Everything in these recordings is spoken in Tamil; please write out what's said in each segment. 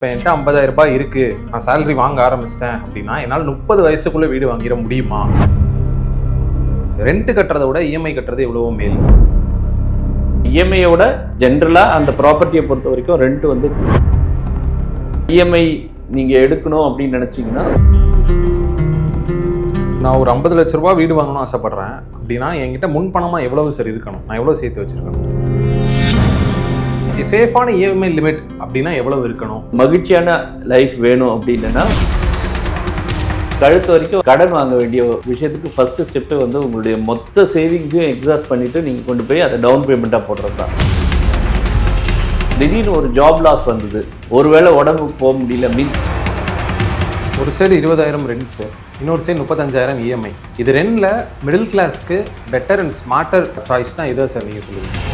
இப்போ என்கிட்ட 50,000 ரூபாய் இருக்கு, நான் சேலரி வாங்க ஆரம்பிச்சிட்டேன் அப்படின்னா என்னால் 30 வயசுக்குள்ள வீடு வாங்கிட முடியுமா? ரெண்ட் கட்டுறதை விட இஎம்ஐ கட்டுறது எவ்வளவோ மேல். இஎம்ஐயோட ஜென்ரலாக அந்த ப்ராப்பர்ட்டியை பொறுத்த வரைக்கும் ரெண்ட் வந்து இஎம்ஐ நீங்கள் எடுக்கணும் அப்படின்னு நினச்சிங்கன்னா, நான் ஒரு 50 லட்ச ரூபாய் வீடு வாங்கணும்னு ஆசைப்படுறேன் அப்படின்னா என்கிட்ட முன்பணமாக எவ்வளவு சார் இருக்கணும்? நான் எவ்வளோ சேர்த்து வச்சிருக்கணும்? சேஃபான இஎம்ஐ லிமிட் அப்படின்னா எவ்வளவு இருக்கணும்? மகிழ்ச்சியான லைஃப் வேணும் அப்படின்னா கழுத்து வரைக்கும் கடன் வாங்க வேண்டிய விஷயத்துக்கு ஃபர்ஸ்ட் ஸ்டெப்பு வந்து உங்களுடைய மொத்த சேவிங்ஸையும் எக்ஸாஸ்ட் பண்ணிவிட்டு நீங்கள் கொண்டு போய் அதை டவுன் பேமெண்ட்டாக போடுறது தான். திடீர்னு ஒரு ஜாப் லாஸ் வந்தது, ஒருவேளை உடம்புக்கு போக முடியல மீன்ஸ் ஒரு சைடு 20,000 ரெண்ட் சார், இன்னொரு சைடு 35,000 இஎம்ஐ. இது ரெண்டில் மிடில் கிளாஸ்க்கு பெட்டர் அண்ட் ஸ்மார்ட்டர் சாய்ஸ்னா இதோ சார் நீங்கள் சொல்லுங்கள்.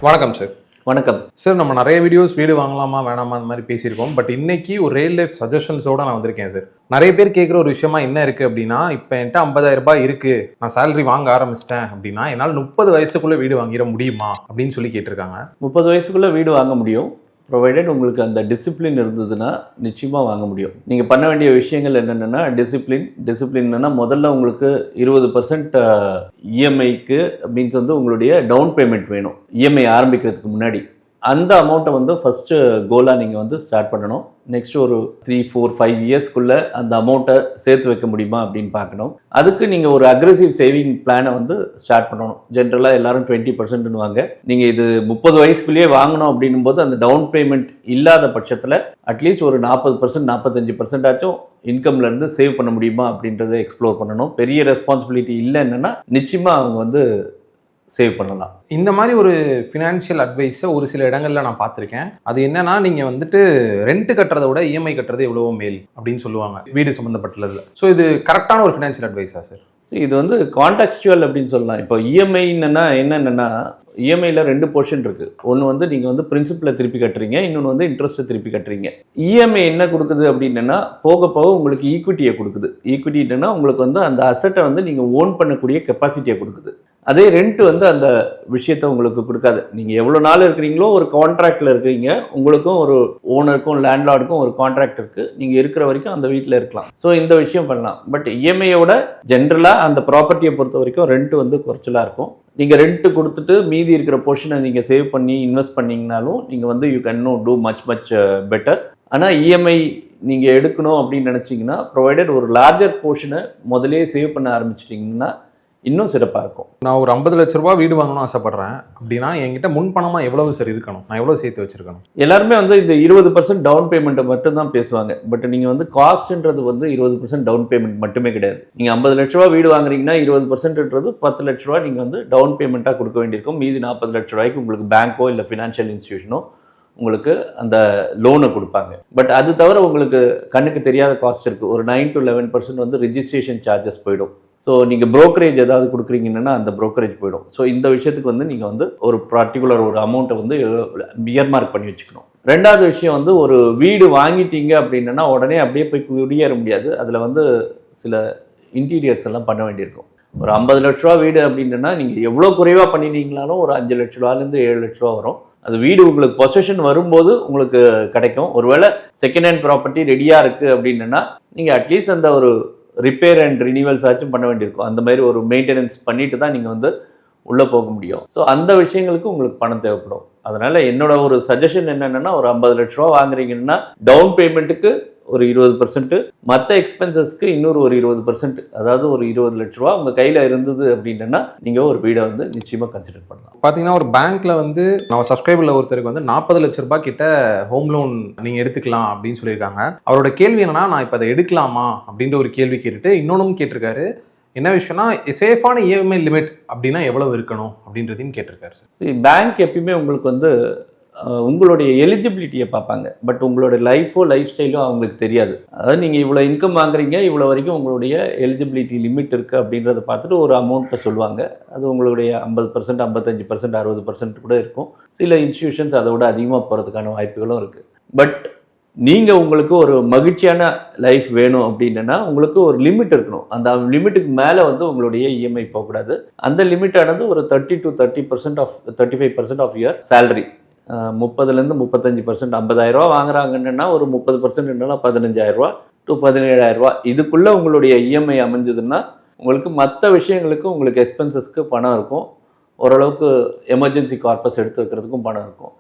வணக்கம் சார். வணக்கம் சார். நம்ம நிறைய வீடியோஸ் வீடு வாங்கலாமா வேணாமா அந்த மாதிரி பேசியிருக்கோம். பட் இன்னைக்கு ஒரு ரியல் லைஃப் சஜஷன்ஸோட நான் வந்திருக்கேன் சார். நிறைய பேர் கேட்குற ஒரு விஷயமா என்ன இருக்குது அப்படின்னா, இப்போ என்கிட்ட 50,000 ரூபாய் இருக்குது, நான் சேலரி வாங்க ஆரம்பிச்சிட்டேன் அப்படின்னா என்னால் 30 வயசுக்குள்ளே வீடு வாங்கிட முடியுமா அப்படின்னு சொல்லி கேட்டிருக்காங்க. 30 வயசுக்குள்ளே வீடு வாங்க முடியும், ப்ரொவைடட் உங்களுக்கு அந்த டிசிப்ளின் இருந்ததுன்னா நிச்சயமாக வாங்க முடியும். நீங்கள் பண்ண வேண்டிய விஷயங்கள் என்னென்னா டிசிப்ளின்னா முதல்ல உங்களுக்கு 20% இஎம்ஐக்கு மீன்ஸ் வந்து உங்களுடைய டவுன் பேமெண்ட் வேணும். இஎம்ஐ ஆரம்பிக்கிறதுக்கு முன்னாடி அந்த அமௌண்ட்டை வந்து ஃபஸ்ட்டு கோலாக நீங்கள் வந்து ஸ்டார்ட் பண்ணணும். நெக்ஸ்ட் ஒரு 3-4-5 இயர்ஸ்க்குள்ளே அந்த அமௌண்ட்டை சேர்த்து வைக்க முடியுமா அப்படின்னு பார்க்கணும். அதுக்கு நீங்கள் ஒரு அக்ரெசிவ் சேவிங் பிளானை வந்து ஸ்டார்ட் பண்ணணும். ஜென்ரலாக எல்லாரும் 20% வாங்க. நீங்கள் இது 30 வயசுக்குள்ளேயே வாங்கணும் அப்படின்னும் போது அந்த டவுன் பேமெண்ட் இல்லாத பட்சத்தில் அட்லீஸ்ட் ஒரு 40% 45% ஆச்சும் இன்கம்லேருந்து சேவ் பண்ண முடியுமா அப்படின்றத எக்ஸ்ப்ளோர் பண்ணணும். பெரிய ரெஸ்பான்சிபிலிட்டி இல்லைன்னா நிச்சயமாக அவங்க வந்து சேவ் பண்ணலாம். இந்த மாதிரி ஒரு ஃபினான்ஷியல் அட்வைஸை ஒரு சில இடங்களில் நான் பார்த்துருக்கேன். அது என்னன்னா, நீங்கள் வந்துட்டு ரெண்ட் கட்டுறதை விட இஎம்ஐ கட்டுறது எவ்வளவோ மேல் அப்படின்னு சொல்லுவாங்க வீடு சம்மந்தப்பட்டதில். ஸோ இது கரெக்டான ஒரு ஃபினான்ஷியல் அட்வைஸா சார்? இது வந்து கான்டெக்ஸ்டுவல் அப்படின்னு சொல்லலாம். இப்போ இஎம்ஐன்னா என்னென்னா, இஎம்ஐயில் 2 போர்ஷன் இருக்குது. ஒன்று வந்து நீங்கள் வந்து பிரின்சிபலை திருப்பி கட்டுறீங்க, இன்னொன்று வந்து இன்ட்ரெஸ்ட்டை திருப்பி கட்டுறீங்க. இஎம்ஐ என்ன கொடுக்குது அப்படின்னா, போக போக உங்களுக்கு ஈக்விட்டியை கொடுக்குது. ஈக்விட்டின்னா உங்களுக்கு வந்து அந்த அசட்டை வந்து நீங்கள் ஓன் பண்ணக்கூடிய கெப்பாசிட்டியை கொடுக்குது. அதே ரெண்ட் வந்து அந்த விஷயத்தை உங்களுக்கு கொடுக்காது. நீங்கள் எவ்வளோ நாள் இருக்கிறீங்களோ ஒரு கான்ட்ராக்டில் இருக்கிறீங்க, உங்களுக்கும் ஒரு ஓனருக்கும் லேண்ட்லார்டுக்கும் ஒரு கான்ட்ராக்ட் இருக்குது. நீங்கள் இருக்கிற வரைக்கும் அந்த வீட்டில் இருக்கலாம். ஸோ இந்த விஷயம் பண்ணலாம். பட் இஎம்ஐயோட ஜென்ரலாக அந்த ப்ராப்பர்ட்டியை பொறுத்த வரைக்கும் ரெண்ட் வந்து குறைச்சலாக இருக்கும். நீங்கள் ரெண்ட்டு கொடுத்துட்டு மீதி இருக்கிற போர்ஷனை நீங்கள் சேவ் பண்ணி இன்வெஸ்ட் பண்ணிங்கனாலும் நீங்கள் வந்து you can too much better. ஆனால் இஎம்ஐ நீங்கள் எடுக்கணும் அப்படின்னு நினச்சிங்கன்னா, ப்ரொவைடட் ஒரு லார்ஜர் போர்ஷனை முதலே சேவ் பண்ண ஆரம்பிச்சிட்டிங்கன்னா இன்னும் சிறப்பாக இருக்கும். நான் ஒரு 50 லட்ச ரூபாய் வீடு வாங்கணும்னு ஆசைப்படுறேன் அப்படின்னா என்கிட்ட முன்பணமாக எவ்வளவு சார் இருக்கணும்? நான் எவ்வளோ சேர்த்து வச்சிருக்கணும்? எல்லாருமே வந்து இந்த 20% டவுன் பேமெண்ட்டை மட்டும் தான் பேசுவாங்க. பட் நீங்கள் வந்து காஸ்ட்ன்றது வந்து 20% டவுன் பேமெண்ட் மட்டுமே கிடையாது. நீங்கள் 50 லட்ச ரூபா வீடு வாங்குறீங்கன்னா 20%ன்றது 10 லட்ச ரூபா நீங்கள் வந்து டவுன் பேமெண்ட்டாக கொடுக்க வேண்டியிருக்கும். மீதி 40 லட்ச ரூபாய்க்கு உங்களுக்கு பேங்க்கோ இல்லை ஃபினான்ஷியல் இன்ஸ்டியூஷனோ உங்களுக்கு அந்த லோனை கொடுப்பாங்க. பட் அது தவிர உங்களுக்கு கண்ணுக்கு தெரியாத காஸ்ட் இருக்குது. ஒரு 9-11% வந்து ரிஜிஸ்ட்ரேஷன் சார்ஜஸ் போயிடும். ஸோ நீங்கள் ப்ரோக்கரேஜ் ஏதாவது கொடுக்குறீங்கன்னா அந்த ப்ரோக்கரேஜ் போயிடும். ஸோ இந்த விஷயத்துக்கு வந்து நீங்கள் வந்து ஒரு பர்டிகுலர் ஒரு அமௌண்ட்டை வந்து இயர்மார்க் பண்ணி வச்சுக்கணும். ரெண்டாவது விஷயம் வந்து, ஒரு வீடு வாங்கிட்டீங்க அப்படின்னா உடனே அப்படியே போய் குடியேற முடியாது. அதில் வந்து சில இன்டீரியர்ஸ் எல்லாம் பண்ண வேண்டியிருக்கும். ஒரு 50 லட்ச ரூபா வீடு அப்படின்னா நீங்கள் எவ்வளோ குறைவாக பண்ணினீங்கனாலும் ஒரு 5 லட்ச ரூபாலேருந்து 7 லட்ச ரூபா வரும். அது வீடு உங்களுக்கு பொசஷன் வரும்போது உங்களுக்கு கிடைக்கும். ஒருவேளை செகண்ட் ஹேண்ட் ப்ராப்பர்ட்டி ரெடியாக இருக்குது அப்படின்னா நீங்கள் அட்லீஸ்ட் அந்த ஒரு ரிப்பேர் அண்ட் ரினிவல்ஸ் ஆச்சும் பண்ண வேண்டியிருக்கும். அந்த மாதிரி ஒரு மெயின்டெனன்ஸ் பண்ணிட்டு தான் நீங்கள் வந்து உள்ளே போக முடியும். ஸோ அந்த விஷயங்களுக்கு உங்களுக்கு பணம் தேவைப்படும். அதனால் என்னோட ஒரு சஜஷன் என்னென்னா, ஒரு 50 லட்ச ரூபா வாங்குறீங்கன்னா டவுன் பேமெண்ட்டுக்கு ஒரு 20%, மற்ற எக்ஸ்பென்சஸ்க்கு இன்னொரு ஒரு 20%, அதாவது ஒரு 20 லட்ச ரூபா உங்கள் கையில் இருந்தது அப்படின்னா நீங்கள் ஒரு வீடை வந்து நிச்சயமாக கன்சிடர் பண்ணலாம். பார்த்தீங்கன்னா ஒரு பேங்க்கில் வந்து நம்ம சப்ஸ்கிரைபரில் ஒருத்தருக்கு வந்து 40 லட்ச ரூபாய் கிட்ட ஹோம் லோன் நீங்கள் எடுத்துக்கலாம் அப்படின்னு சொல்லியிருக்காங்க. அவரோட கேள்வி என்னன்னா, நான் இப்போ அதை எடுக்கலாமா அப்படின்ற ஒரு கேள்வி கேட்டுட்டு இன்னொன்றும் கேட்டிருக்காரு. என்ன விஷயம்னா, சேஃபான இஎம்ஐ லிமிட் அப்படின்னா எவ்வளவு இருக்கணும் அப்படின்றதையும் கேட்டிருக்காரு. சரி, பேங்க் எப்பயுமே உங்களுக்கு வந்து உங்களுடைய எலிஜிபிலிட்டியை பார்ப்பாங்க. பட் உங்களோட லைஃப் ஸ்டைலோ அவங்களுக்கு தெரியாது. அதாவது நீங்கள் இவ்வளோ இன்கம் வாங்குறீங்க, இவ்வளோ வரைக்கும் உங்களுடைய எலிஜிபிலிட்டி லிமிட் இருக்குது அப்படின்றத பார்த்துட்டு ஒரு அமௌண்ட்டை சொல்லுவாங்க. அது உங்களுடைய 50%, 55%, 60% கூட இருக்கும். சில இன்ஸ்டியூஷன்ஸ் அதை விட அதிகமாக போகிறதுக்கான வாய்ப்புகளும் இருக்குது. பட் நீங்கள் உங்களுக்கு ஒரு மகிழ்ச்சியான லைஃப் வேணும் அப்படின்னா உங்களுக்கு ஒரு லிமிட் இருக்கணும். அந்த லிமிட்டுக்கு மேலே வந்து உங்களுடைய இஎம்ஐ போகக்கூடாது. அந்த லிமிட்டானது ஒரு 30 to 35% ஆஃப் யுவர் சேலரி. 30லேருந்து 35%, 50,000 ரூபா வாங்குறாங்கன்னா ஒரு 30%னா 15,000 ரூபா டு 17,000 ரூபா இதுக்குள்ளே உங்களுடைய இஎம்ஐ அமைஞ்சதுன்னா உங்களுக்கு மற்ற விஷயங்களுக்கு உங்களுக்கு எக்ஸ்பென்சஸ்க்கு பணம் இருக்கும், ஓரளவுக்கு எமர்ஜென்சி கார்பஸ் எடுத்து வைக்கிறதுக்கும் பணம் இருக்கும்.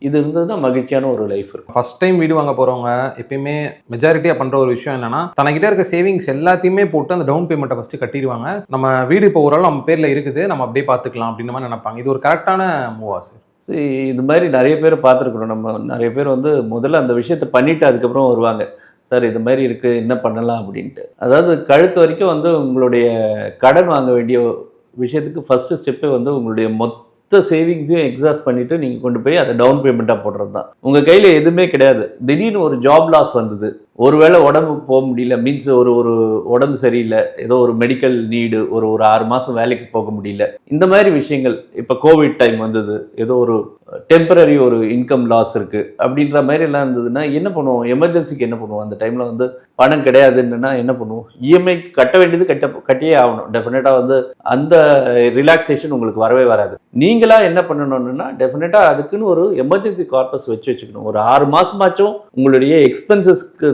இது இருந்ததுன்னா மகிழ்ச்சியான ஒரு லைஃப் இருக்கும். ஃபர்ஸ்ட் டைம் வீடு வாங்க போகிறவங்க எப்பயுமே மெஜாரிட்டியாக பண்ணுற ஒரு விஷயம் என்னன்னா, தனக்கிட்ட இருக்க சேவிங்ஸ் எல்லாத்தையுமே போட்டு அந்த டவுன் பேமெண்ட்டை ஃபஸ்ட்டு கட்டிடுவாங்க. நம்ம வீடு இப்போ ஓரளவு நம்ம பேரில் இருக்குது, நம்ம அப்படியே பார்த்துக்கலாம் அப்படின்ற மாதிரி நினைப்பாங்க. இது ஒரு கரெக்டான மூவா சார்? சரி, இது மாதிரி நிறைய பேர் பார்த்துருக்குறோம். நம்ம நிறைய பேர் வந்து முதல்ல அந்த விஷயத்தை பண்ணிவிட்டு அதுக்கப்புறம் வருவாங்க, சார் இது மாதிரி இருக்குது என்ன பண்ணலாம் அப்படின்ட்டு. அதாவது கழுத்து வரைக்கும் வந்து உங்களுடைய கடன் வாங்க வேண்டிய விஷயத்துக்கு ஃபஸ்ட்டு ஸ்டெப்பே வந்து உங்களுடைய மொத்த சேவிங்ஸையும் எக்ஸாஸ்ட் பண்ணிவிட்டு நீங்கள் கொண்டு போய் அதை டவுன் பேமெண்ட்டாக போடுறது தான். உங்கள் கையில் எதுவுமே கிடையாது, திடீர்னு ஒரு ஜாப் லாஸ் வந்தது, ஒருவேளை உடம்பு போக முடியல, மீன்ஸ் ஒரு உடம்பு சரியில்லை, ஏதோ ஒரு மெடிக்கல் நீடு, ஒரு 6 மாதம் வேலைக்கு போக முடியல, இந்த மாதிரி விஷயங்கள். இப்போ கோவிட் டைம் வந்தது, ஏதோ ஒரு டெம்பரரி ஒரு இன்கம் லாஸ் இருக்குது அப்படின்ற மாதிரி எல்லாம் இருந்ததுன்னா என்ன பண்ணுவோம்? எமர்ஜென்சிக்கு என்ன பண்ணுவோம்? அந்த டைமில் வந்து பணம் கிடையாதுன்னா என்ன பண்ணுவோம்? இஎம்ஐக்கு கட்ட வேண்டியது கட்டியே ஆகணும். டெஃபினட்டாக வந்து அந்த ரிலாக்ஸேஷன் உங்களுக்கு வரவே வராது. நீங்களாக என்ன பண்ணணும்னா டெஃபினட்டாக அதுக்குன்னு ஒரு எமர்ஜென்சி கார்பஸ் வச்சுக்கணும். ஒரு 6 மாதமாச்சும் உங்களுடைய எக்ஸ்பென்சஸ்க்கு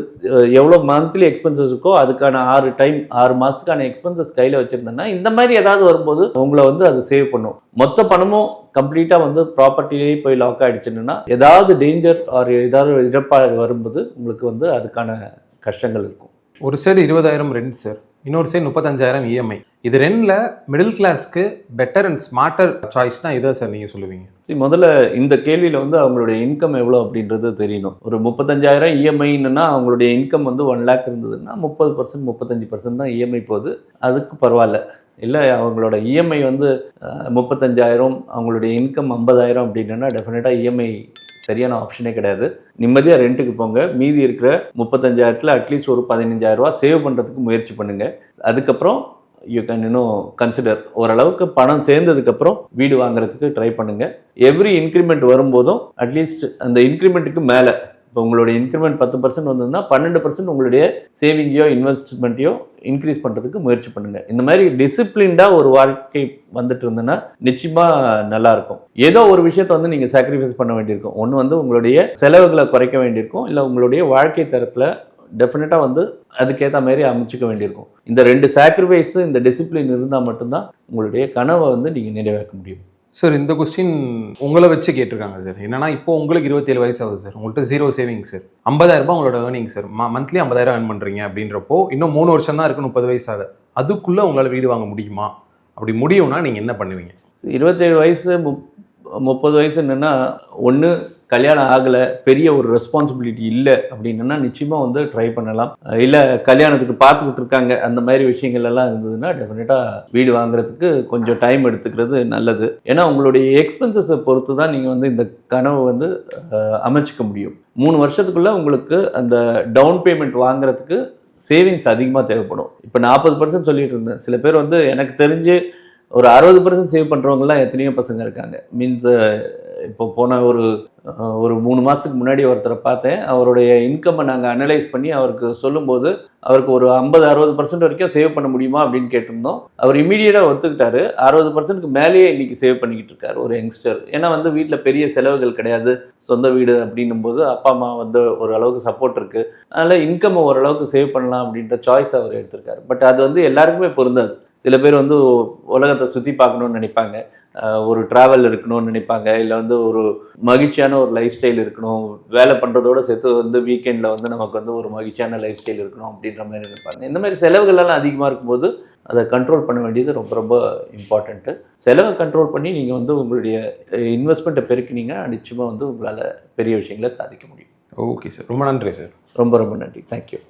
எவ்வளோ மந்த்லி எக்ஸ்பென்சஸ் இருக்கோ அதுக்கான 6 மாதத்துக்கான எக்ஸ்பென்சஸ் கையில் வச்சுருந்தேன்னா இந்த மாதிரி ஏதாவது வரும்போது உங்களை வந்து அது சேவ் பண்ணும். மொத்த பணமும் கம்ப்ளீட்டாக வந்து ப்ராப்பர்ட்டிலேயே போய் லாக் ஆகிடுச்சுன்னா ஏதாவது டேஞ்சர் ஆர் ஏதாவது இழப்பாக வரும்போது உங்களுக்கு வந்து அதுக்கான கஷ்டங்கள் இருக்கும். ஒரு சைடு 20,000 ரெண்ட் சார், இன்னொரு சைடு 35,000 இஎம்ஐ. இது ரெண்டில் மிடில் கிளாஸ்க்கு பெட்டர் அண்ட் ஸ்மார்ட்டர் சாய்ஸ்னால் இதை சார் நீங்கள் சொல்லுவீங்க? சரி, முதல்ல இந்த கேள்வியில் வந்து அவங்களுடைய இன்கம் எவ்வளோ அப்படின்றது தெரியணும். ஒரு 35,000 இஎம்ஐன்னா அவங்களுடைய இன்கம் வந்து 1 lakh இருந்ததுன்னா 30% 35% தான் இஎம்ஐ போகுது, அதுக்கு பரவாயில்ல. இல்லை அவங்களோட இஎம்ஐ வந்து 35,000, அவங்களுடைய இன்கம் 50,000 அப்படின்னா டெஃபினட்டாக இஎம்ஐ சரியான ஆப்ஷனே கிடையாது. நிம்மதியாக ரெண்ட்டுக்கு போங்க, மீதி இருக்கிற 35,000த்தில் அட்லீஸ்ட் ஒரு 15,000 ரூபா சேவ் பண்ணுறதுக்கு முயற்சி பண்ணுங்கள். அதுக்கப்புறம் யூ கேன் இன்னும் கன்சிடர் ஓரளவுக்கு பணம் சேர்ந்ததுக்கப்புறம் வீடு வாங்குறதுக்கு ட்ரை பண்ணுங்கள். எவ்ரி இன்க்ரிமெண்ட் வரும்போதும் அட்லீஸ்ட் அந்த இன்க்ரிமெண்ட்டுக்கு மேலே, இப்போ உங்களுடைய இன்க்ரிமெண்ட் 10% வந்ததுன்னா 12% உங்களுடைய சேவிங்கையோ இன்வெஸ்ட்மெண்ட்டையோ இன்க்ரீஸ் பண்ணுறதுக்கு முயற்சி பண்ணுங்கள். இந்த மாதிரி டிசிப்ளின்டாக ஒரு வாழ்க்கை வந்துட்டு இருந்ததுன்னா நிச்சயமாக நல்லாயிருக்கும். ஏதோ ஒரு விஷயத்தை வந்து நீங்கள் சாக்ரிஃபைஸ் பண்ண வேண்டியிருக்கும். ஒன்று வந்து உங்களுடைய செலவுகளை குறைக்க வேண்டியிருக்கும், இல்லை உங்களுடைய வாழ்க்கை தரத்தில் டெஃபினட்டாக வந்து அதுக்கேற்ற மாதிரி அமைச்சிக்க வேண்டியிருக்கும். இந்த 2 சாக்ரிஃபைஸு, இந்த டிசிப்ளின் இருந்தால் மட்டும்தான் உங்களுடைய கனவை வந்து நீங்கள் நிறைவேற்ற முடியும். சார் இந்த கொஸ்டின் உங்களை வச்சு கேட்டிருக்காங்க சார். என்னன்னா இப்போ உங்களுக்கு 27 வயசு ஆகுது சார், உங்கள்கிட்ட 0 சேவிங்ஸ் சார், 50,000 ரூபாய் உங்களோட ஏர்னிங் சார், மந்த்லி 50,000 ஏர்ன் பண்ணுறீங்க அப்படின்றப்போ இன்னும் 3 வருஷம் தான் இருக்குது, 30 வயசு ஆகுது. அதுக்குள்ளே உங்களால் வீடு வாங்க முடியுமா? அப்படி முடியும்னா நீங்கள் என்ன பண்ணுவீங்க? 27 வயசு 30 வயசு என்னென்னா, ஒன்று கல்யாணம் ஆகலை, பெரிய ஒரு ரெஸ்பான்சிபிலிட்டி இல்லை அப்படின்னா நிச்சயமாக வந்து ட்ரை பண்ணலாம். இல்லை கல்யாணத்துக்கு பார்த்துக்கிட்டு இருக்காங்க, அந்த மாதிரி விஷயங்கள் எல்லாம் இருந்ததுன்னா டெஃபினட்டாக வீடு வாங்குறதுக்கு கொஞ்சம் டைம் எடுத்துக்கிறது நல்லது. ஏன்னா உங்களுடைய எக்ஸ்பென்சஸை பொறுத்து தான் நீங்கள் வந்து இந்த கனவை வந்து அமைச்சிக்க முடியும். 3 வருஷத்துக்குள்ளே உங்களுக்கு அந்த டவுன் பேமெண்ட் வாங்குறதுக்கு சேவிங்ஸ் அதிகமாக தேவைப்படும். இப்போ 40% சொல்லிட்டு இருந்தேன். சில பேர் வந்து எனக்கு தெரிஞ்சு ஒரு 60% சேவ் பண்ணுறவங்கலாம் எத்தனையோ பசங்க இருக்காங்க. மீன்ஸ் இப்போ போன ஒரு 3 மாதத்துக்கு முன்னாடி ஒருத்தரை பார்த்தேன். அவருடைய இன்கம்மை நாங்கள் அனலைஸ் பண்ணி அவருக்கு சொல்லும்போது அவருக்கு ஒரு 50-60% வரைக்கும் சேவ் பண்ண முடியுமா அப்படின்னு கேட்டிருந்தோம். அவர் இமீடியட்டாக ஒத்துக்கிட்டாரு. 60%க்கு மேலேயே இன்றைக்கி சேவ் பண்ணிக்கிட்டு இருக்காரு ஒரு யங்ஸ்டர். ஏன்னா வந்து வீட்டில் பெரிய செலவுகள் கிடையாது, சொந்த வீடு அப்படின்னும் போது அப்பா அம்மா வந்து ஓரளவுக்கு சப்போர்ட் இருக்குது, அதனால் இன்கம்மை ஓரளவுக்கு சேவ் பண்ணலாம் அப்படின்ற சாய்ஸ் அவர் எடுத்திருக்காரு. பட் அது வந்து எல்லாருக்குமே பொருந்தாது. சில பேர் வந்து உலகத்தை சுற்றி பார்க்கணுன்னு நினைப்பாங்க, ஒரு ட்ராவல் இருக்கணும்னு நினைப்பாங்க, இல்லை வந்து ஒரு மகிழ்ச்சியான ஒரு லைஃப் ஸ்டைல் இருக்கணும், வேலை பண்ணுறதோடு சேர்த்து வந்து வீக்கெண்டில் வந்து நமக்கு வந்து ஒரு மகிழ்ச்சியான லைஃப் ஸ்டைல் இருக்கணும் அப்படின்ற மாதிரி நினைப்பாங்க. இந்த மாதிரி செலவுகளெல்லாம் அதிகமாக இருக்கும்போது அதை கண்ட்ரோல் பண்ண வேண்டியது ரொம்ப ரொம்ப இம்பார்ட்டண்ட்டு. செலவை கண்ட்ரோல் பண்ணி நீங்கள் வந்து உங்களுடைய இன்வெஸ்ட்மெண்ட்டை பெருக்கினீங்கன்னா நிச்சயமாக வந்து உங்களால் பெரிய விஷயங்களை சாதிக்க முடியும். ஓகே சார், ரொம்ப நன்றி சார். ரொம்ப ரொம்ப நன்றி. தேங்க்யூ.